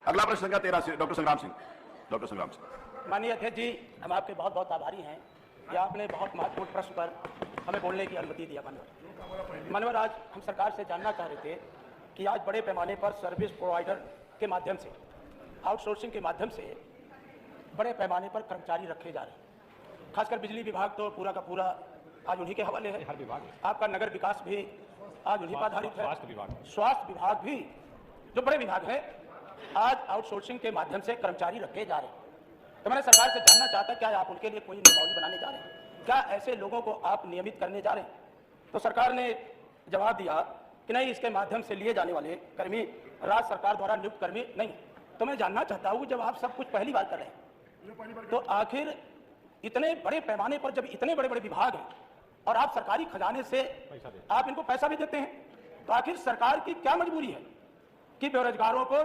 अगला प्रश्न संख्या 13 से डॉक्टर संग्राम सिंह। डॉक्टर संग्राम सिंह। माननीय अध्यक्ष जी, हम आपके बहुत बहुत आभारी हैं कि आपने बहुत महत्वपूर्ण प्रश्न पर हमें बोलने की अनुमति दिया। माननीय, आज हम सरकार से जानना चाह रहे थे कि आज बड़े पैमाने पर सर्विस प्रोवाइडर के माध्यम से, आउटसोर्सिंग के माध्यम से बड़े पैमाने पर कर्मचारी रखे जा रहे हैं। खासकर बिजली विभाग तो पूरा का पूरा आज उन्हीं के हवाले है। हर विभाग, आपका नगर विकास भी आज उन्हीं पर आधारित है। स्वास्थ्य विभाग भी, जो बड़े विभाग है, आज आउटसोर्सिंग के माध्यम से कर्मचारी रखे जा रहे हैं। तो मैंने सरकार से जानना चाहता, क्या आप उनके लिए कोई नियमावली बनाने जा रहे हैं? क्या ऐसे लोगों को आप नियमित करने जा रहे हैं? तो सरकार ने जवाब दिया कि नहीं, इसके माध्यम से लिए जाने वाले कर्मी राज्य सरकार द्वारा नियुक्त कर्मी नहीं। तो मैं जानना चाहता हूँ, जब आप सब कुछ पहली बार कर रहे हैं, तो आखिर इतने बड़े पैमाने पर जब इतने बड़े बड़े विभाग हैं और आप सरकारी खजाने से आप इनको पैसा भी देते हैं, तो आखिर सरकार की क्या मजबूरी है कि बेरोजगारों को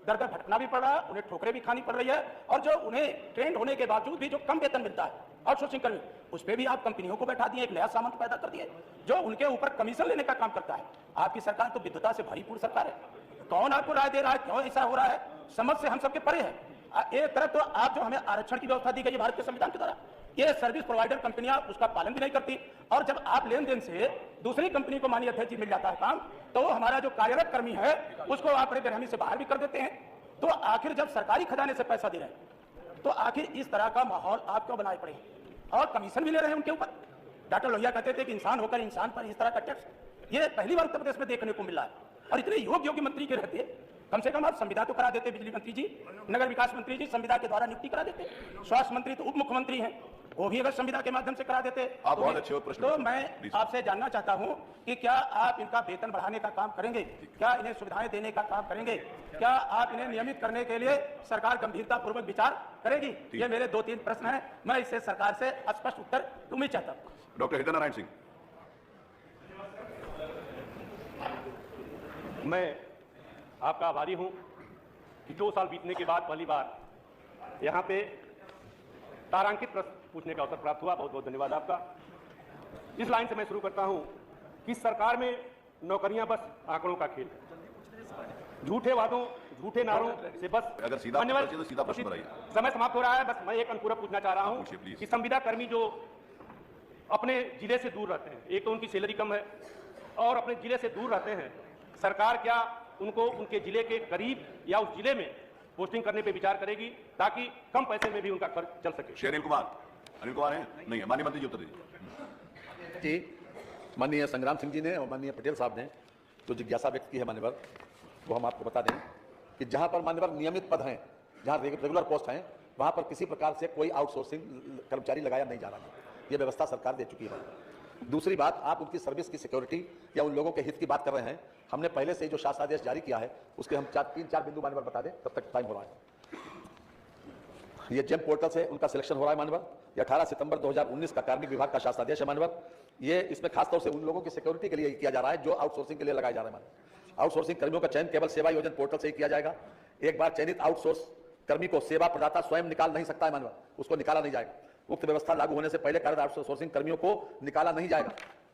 दर दर भटकना भी पड़ रहा है, उन्हें ठोकरें भी खानी पड़ रही है, और जो उन्हें ट्रेंड होने के बावजूद भी जो कम वेतन मिलता है आउटसोर्सिंग कर्मी, उस पर भी आप कंपनियों को बैठा दिए, एक नया सामान पैदा कर दिए जो उनके ऊपर कमीशन लेने का काम करता है। आपकी सरकार तो विद्वता से भरीपूर्ण सरकार है। कौन आपको राय दे रहा है, क्यों ऐसा हो रहा है, समझ से हम सबके परे है। एक तरफ तो आप जो हमें आरक्षण की व्यवस्था दी गई है भारत के संविधान के द्वारा, ये सर्विस प्रोवाइडर कंपनियां उसका पालन भी नहीं करती, और जब आप लेन देन से दूसरी कंपनी को माननीय अध्यक्ष जी मिल जाता है काम, तो हमारा जो कार्यरत कर्मी है उसको आप बड़े बेरहमी से बाहर भी कर देते हैं। तो आखिर जब सरकारी खजाने से पैसा दे रहे हैं, तो आखिर इस तरह का माहौल आप क्यों बनाए पड़े, और कमीशन भी ले रहे हैं उनके ऊपर। डॉक्टर लोहिया कहते थे कि इंसान होकर इंसान पर इस तरह का टैक्स, ये पहली बार उत्तर प्रदेश में देखने को मिला है। और इतने योग्य मंत्री के रहते, कम से कम आप संविदा तो करा देते, बिजली मंत्री जी, नगर विकास मंत्री जी संविदा के द्वारा नियुक्ति करा देते, स्वास्थ्य मंत्री तो उप मुख्यमंत्री हैं, वो भी अगर संविदा के माध्यम से करा देते आप बहुत अच्छे प्रश्न। तो मैं आपसे जानना चाहता हूं कि क्या आप इनका वेतन बढ़ाने का काम करेंगे, क्या इन्हें सुविधाएं देने का काम करेंगे, क्या आप इन्हें नियमित करने के लिए सरकार गंभीरता पूर्वक विचार करेगी? ये मेरे 2-3 प्रश्न हैं, मैं इससे सरकार से स्पष्ट उत्तर उम्मीद चाहता हूं। डॉक्टर हृदय नारायण सिंह। मैं आपका आभारी हूं कि 2 साल बीतने के बाद पहली बार यहां पे तारांकित प्रश्न पूछने का अवसर प्राप्त हुआ। बहुत बहुत धन्यवाद आपका। इस लाइन से मैं शुरू करता हूं कि सरकार में नौकरियां बस आंकड़ों का खेल, झूठे वादों, झूठे नारों से बस। अगर सीधा प्रश्न बताइए। समय समाप्त हो रहा है, बस मैं एक अनुपूरक पूछना चाह रहा हूं कि संविदा कर्मी जो अपने जिले से दूर रहते हैं, एक तो उनकी सैलरी कम है और अपने जिले से दूर रहते हैं, सरकार क्या उनको उनके जिले के करीब या उस जिले में पोस्टिंग करने पे विचार करेगी ताकि कम पैसे में भी उनका खर्च चल सके? श्री अनिल कुमार है? नहीं है। माननीय मंत्री जी उत्तर दीजिए। जी, माननीय संग्राम सिंह जी ने और माननीय पटेल साहब ने जो जिज्ञासा व्यक्त की है मान्यवर, वो हम आपको बता दें कि जहां पर मान्यवर नियमित पद हैं, जहां रेगुलर पोस्ट हैं, वहां पर किसी प्रकार से कोई आउटसोर्सिंग कर्मचारी लगाया नहीं जा रहा है। ये व्यवस्था सरकार दे चुकी है। दूसरी बात, आप उनकी सर्विस की सिक्योरिटी या उन लोगों के हित की बात कर रहे हैं। हमने पहले से जो शासनादेश जारी किया है उसके हम 3-4 बिंदु मान्यवर बता दें, तब तक टाइम हो रहा है। ये जेम पोर्टल से उनका सिलेक्शन हो रहा है मान्यवर। ये 18 सितंबर 2019 का कार्मिक विभाग का शासनादेश है मान्यवर। ये इसमें खासतौर से उन लोगों की सिक्योरिटी के लिए किया जा रहा है जो आउटसोर्सिंग के लिए लगाए जा रहे हैं मान्यवर। आउटसोर्सिंग कर्मियों का चयन केवल सेवा योजना पोर्टल से ही किया जाएगा। एक बार चयनित आउटसोर्स कर्मी को सेवा प्रदाता स्वयं निकाल नहीं सकता है मान्यवर, उसको निकाला नहीं जाएगा। उक्त व्यवस्था लागू होने से पहले कार्यरत आउटसोर्सिंग कर्मियों को निकाला नहीं जाएगा।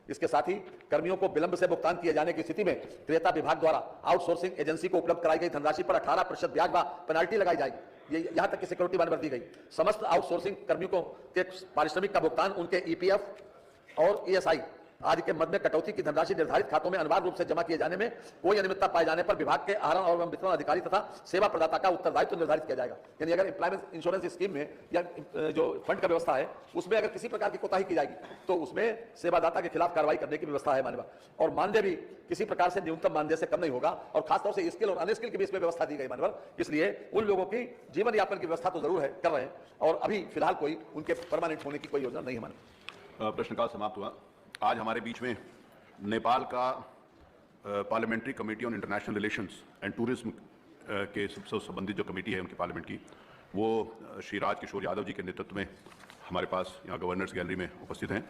इसके साथ ही कर्मियों को विलंब से भुगतान किए जाने की स्थिति में क्रेता विभाग द्वारा आउटसोर्सिंग एजेंसी को उपलब्ध कराई गई धनराशि पर 18% ब्याज व पेनाल्टी लगाई जाएगी। ये यहां तक की सिक्योरिटी मान्यवर दी गई। समस्त आउटसोर्सिंग कर्मियों को के पारिश्रमिक का भुगतान उनके ईपीएफ और ईएसआई आदि के मद में कटौती की धनराशि निर्धारित खातों में अनिवार्य रूप से जमा किए जाने में कोई अनियमितता पाए जाने पर विभाग के आहरण और वितरण अधिकारी तथा सेवा प्रदाता का उत्तरदायित्व निर्धारित किया जाएगा। यानी अगर एम्प्लॉयमेंट इंश्योरेंस स्कीम में या जो फंड का व्यवस्था है उसमें अगर किसी प्रकार की कोताही की जाएगी तो उसमें सेवादाता के खिलाफ कार्रवाई करने की व्यवस्था है मान्यवर। और मानदेय भी किसी प्रकार से न्यूनतम मानदेय से कम नहीं होगा, और खासतौर से स्किल और अनस्किल की भी इसमें व्यवस्था दी गई मान्यवर। इसलिए उन लोगों की जीवन यापन की व्यवस्था तो जरूर है, कर रहे हैं, और अभी फिलहाल कोई उनके परमानेंट होने की कोई योजना नहीं है मान्यवर। प्रश्नकाल समाप्त हुआ। आज हमारे बीच में नेपाल का parliamentary committee on international relations and tourism के संबंधित जो कमेटी है उनकी पार्लियामेंट की, वो श्री राज किशोर यादव जी के नेतृत्व में हमारे पास यहाँ गवर्नर्स गैलरी में उपस्थित हैं।